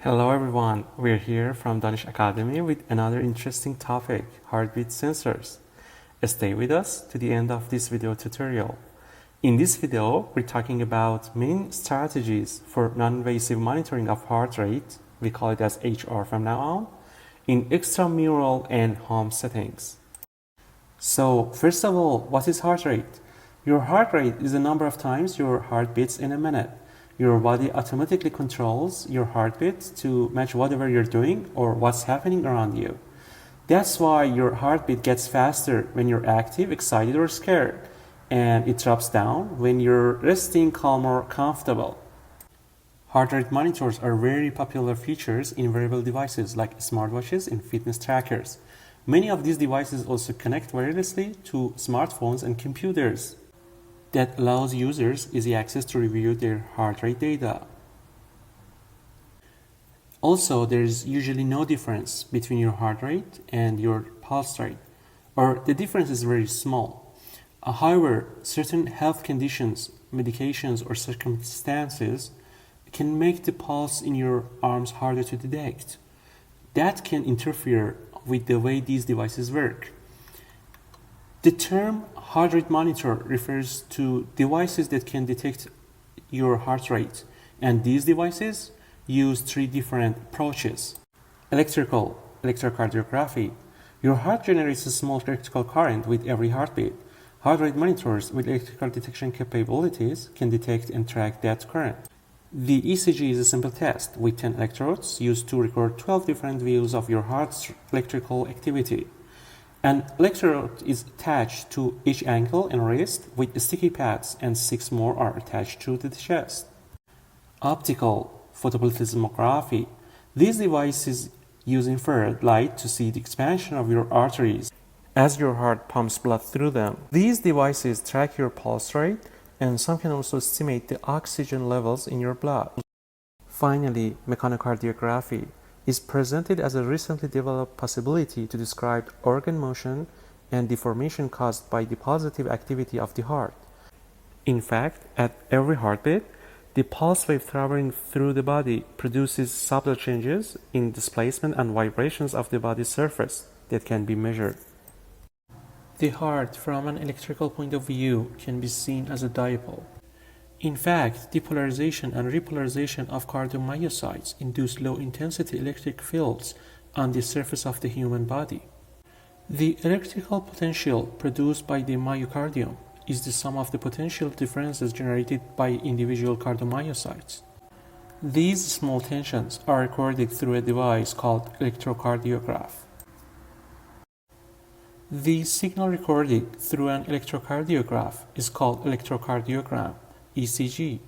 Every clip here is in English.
Hello everyone, we're here from Danesh Academy with another interesting topic, heartbeat sensors. Stay with us to the end of this video tutorial. In this video, we're talking about main strategies for non-invasive monitoring of heart rate, we call it as HR from now on, in extramural and home settings. So first of all, what is heart rate? Your heart rate is the number of times your heart beats in a minute. Your body automatically controls your heartbeat to match whatever you're doing or what's happening around you. That's why your heartbeat gets faster when you're active, excited, or scared, and it drops down when you're resting, calm, or comfortable. Heart rate monitors are very popular features in wearable devices like smartwatches and fitness trackers. Many of these devices also connect wirelessly to smartphones and computers. That allows users easy access to review their heart rate data. Also, there is usually no difference between your heart rate and your pulse rate, or the difference is very small. However, certain health conditions, medications, or circumstances can make the pulse in your arms harder to detect. That can interfere with the way these devices work. The term heart rate monitor refers to devices that can detect your heart rate, and these devices use three different approaches. Electrocardiography. Your heart generates a small electrical current with every heartbeat. Heart rate monitors with electrical detection capabilities can detect and track that current. The ECG is a simple test with 10 electrodes used to record 12 different views of your heart's electrical activity. An electrode is attached to each ankle and wrist with sticky pads, and 6 more are attached to the chest. Optical Photoplethysmography. These devices use infrared light to see the expansion of your arteries as your heart pumps blood through them. These devices track your pulse rate, and some can also estimate the oxygen levels in your blood. Finally, Mechanocardiography is presented as a recently developed possibility to describe organ motion and deformation caused by the positive activity of the heart. In fact, at every heartbeat, the pulse wave traveling through the body produces subtle changes in displacement and vibrations of the body's surface that can be measured. The heart, from an electrical point of view, can be seen as a dipole. In fact, depolarization and repolarization of cardiomyocytes induce low-intensity electric fields on the surface of the human body. The electrical potential produced by the myocardium is the sum of the potential differences generated by individual cardiomyocytes. These small tensions are recorded through a device called electrocardiograph. The signal recorded through an electrocardiograph is called electrocardiogram, ECG,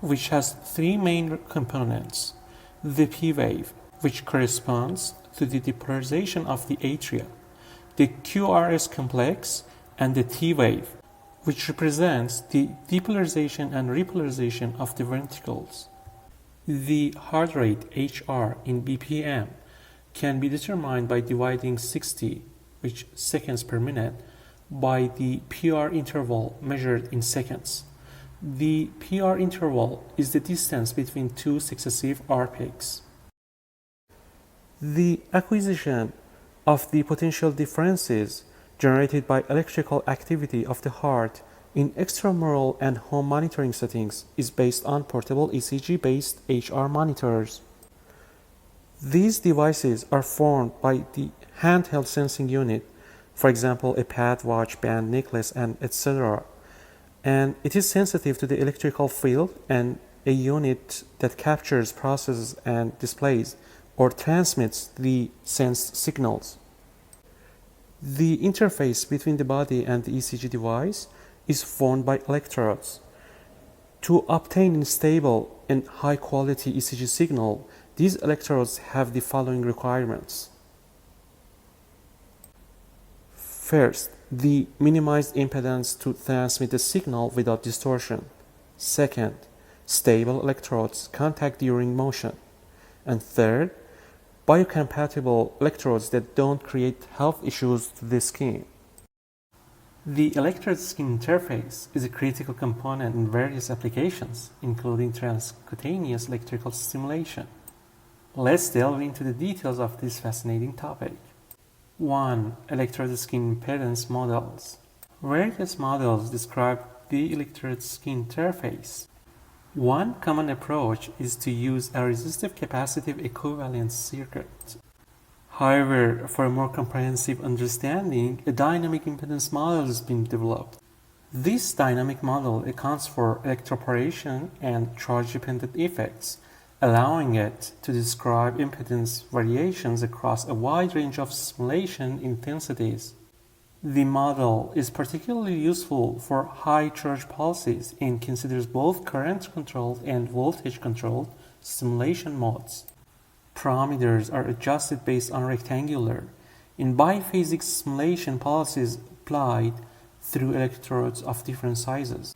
which has three main components: the P wave, which corresponds to the depolarization of the atria, the QRS complex, and the T wave, which represents the depolarization and repolarization of the ventricles. The heart rate HR in BPM can be determined by dividing 60, which seconds per minute, by the PR interval measured in seconds. The PR interval is the distance between two successive R peaks. The acquisition of the potential differences generated by electrical activity of the heart in extramural and home monitoring settings is based on portable ECG-based HR monitors. These devices are formed by the handheld sensing unit, for example a pad, watch, band, necklace, and etc., and it is sensitive to the electrical field and a unit that captures, processes, and displays or transmits the sensed signals. The interface between the body and the ECG device is formed by electrodes. To obtain a stable and high-quality ECG signal, these electrodes have the following requirements. First, the minimized impedance to transmit the signal without distortion. Second, stable electrodes contact during motion. And third, biocompatible electrodes that don't create health issues to the skin. The Electrode-Skin Interface is a critical component in various applications, including transcutaneous electrical stimulation. Let's delve into the details of this fascinating topic. 1. Electrode-Skin Impedance Models. Various models describe the electrode-skin interface. One common approach is to use a resistive capacitive equivalence circuit. However, for a more comprehensive understanding, a dynamic impedance model has been developed. This dynamic model accounts for electroporation and charge-dependent effects, allowing it to describe impedance variations across a wide range of simulation intensities. The model is particularly useful for high charge pulses and considers both current-controlled and voltage-controlled simulation modes. Parameters are adjusted based on rectangular and biphasic simulation pulses applied through electrodes of different sizes.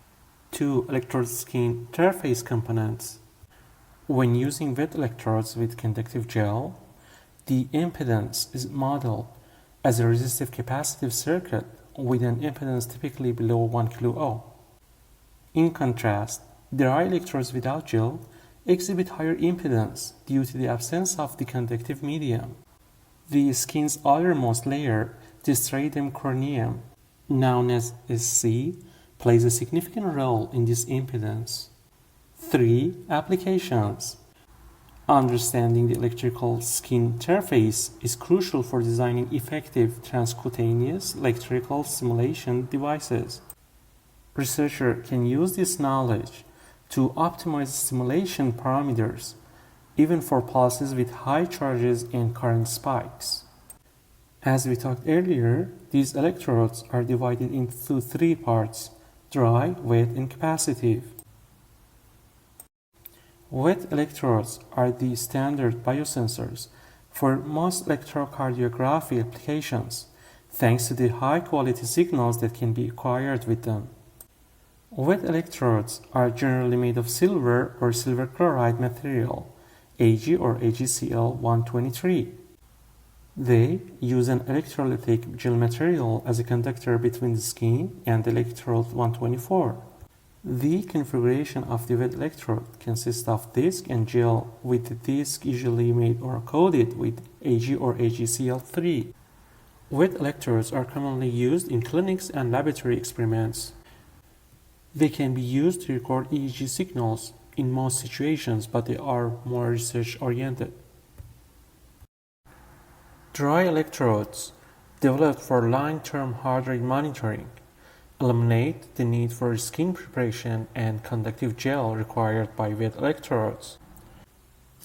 2. Electrode-Skin Interface Components. When using wet electrodes with conductive gel, the impedance is modeled as a resistive capacitive circuit with an impedance typically below 1 kΩ. In contrast, dry electrodes without gel exhibit higher impedance due to the absence of the conductive medium. The skin's outermost layer, the striatum corneum, known as SC, plays a significant role in this impedance. 3. Applications. Understanding the electrical skin interface is crucial for designing effective transcutaneous electrical simulation devices. Researchers can use this knowledge to optimize simulation parameters, even for pulses with high charges and current spikes. As we talked earlier, these electrodes are divided into 3 parts: dry, wet, and capacitive. Wet electrodes are the standard biosensors for most electrocardiography applications, thanks to the high-quality signals that can be acquired with them. Wet electrodes are generally made of silver or silver chloride material, Ag or AgCl123. They use an electrolytic gel material as a conductor between the skin and the electrode 124. The configuration of the wet electrode consists of disc and gel, with the disc usually made or coated with Ag or AgCl3. Wet electrodes are commonly used in clinics and laboratory experiments. They can be used to record EEG signals in most situations, but they are more research-oriented. Dry electrodes, developed for long-term heart rate monitoring, eliminate the need for skin preparation and conductive gel required by wet electrodes.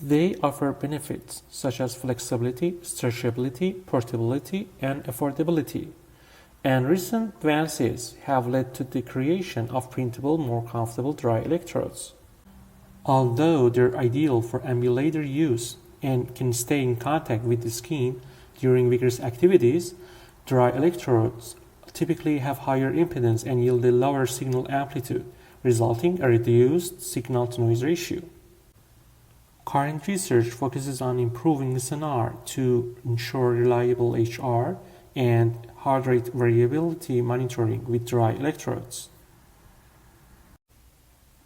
They offer benefits such as flexibility, stretchability, portability, and affordability. And recent advances have led to the creation of printable, more comfortable dry electrodes. Although they're ideal for ambulator use and can stay in contact with the skin during vigorous activities, dry electrodes typically have higher impedance and yield a lower signal amplitude, resulting in a reduced signal-to-noise ratio. Current research focuses on improving SNR to ensure reliable HR and heart rate variability monitoring with dry electrodes.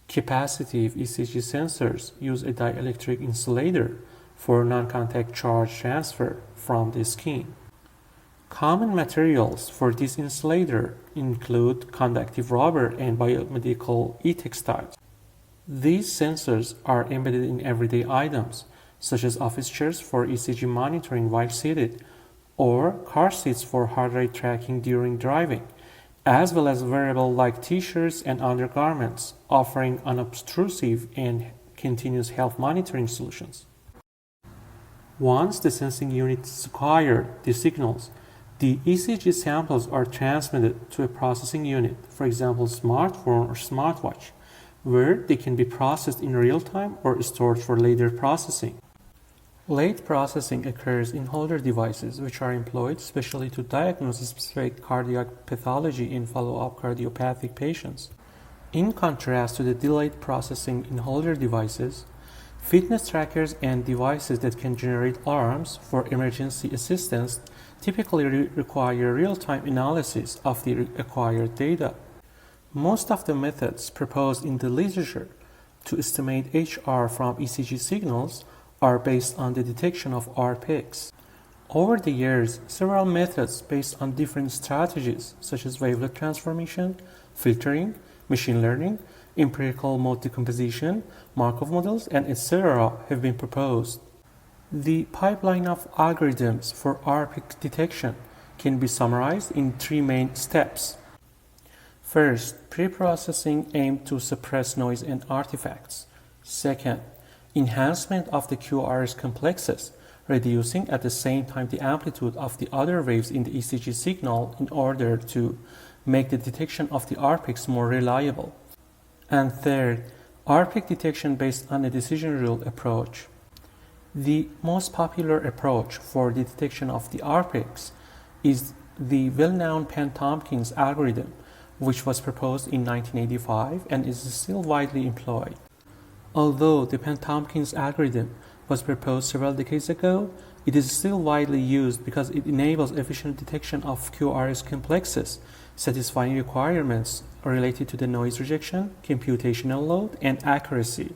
Capacitive ECG sensors use a dielectric insulator for non-contact charge transfer from the skin. Common materials for this insulator include conductive rubber and biomedical e-textiles. These sensors are embedded in everyday items, such as office chairs for ECG monitoring while seated, or car seats for heart rate tracking during driving, as well as wearable like t-shirts and undergarments, offering unobtrusive and continuous health monitoring solutions. Once the sensing unit is acquired the signals, the ECG samples are transmitted to a processing unit, for example, smartphone or smartwatch, where they can be processed in real time or stored for later processing. Late processing occurs in holder devices, which are employed especially to diagnose specific cardiac pathology in follow-up cardiopathic patients. In contrast to the delayed processing in holder devices, fitness trackers and devices that can generate alarms for emergency assistance typically require real-time analysis of the acquired data. Most of the methods proposed in the literature to estimate HR from ECG signals are based on the detection of R peaks. Over the years, several methods based on different strategies such as wavelet transformation, filtering, machine learning, empirical mode decomposition, Markov models, and etc. have been proposed. The pipeline of algorithms for R peak detection can be summarized in three main steps. First, pre-processing aimed to suppress noise and artifacts. Second, enhancement of the QRS complexes, reducing at the same time the amplitude of the other waves in the ECG signal in order to make the detection of the R peaks more reliable. And third, R peak detection based on a decision rule approach. The most popular approach for the detection of the R peaks is the well-known Penn-Tompkins algorithm, which was proposed in 1985 and is still widely employed. Although the Penn-Tompkins algorithm was proposed several decades ago, it is still widely used because it enables efficient detection of QRS complexes, satisfying requirements related to the noise rejection, computational load, and accuracy.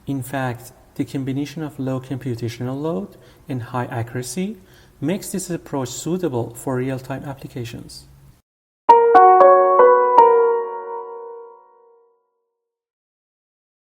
In fact, the combination of low computational load and high accuracy makes this approach suitable for real-time applications.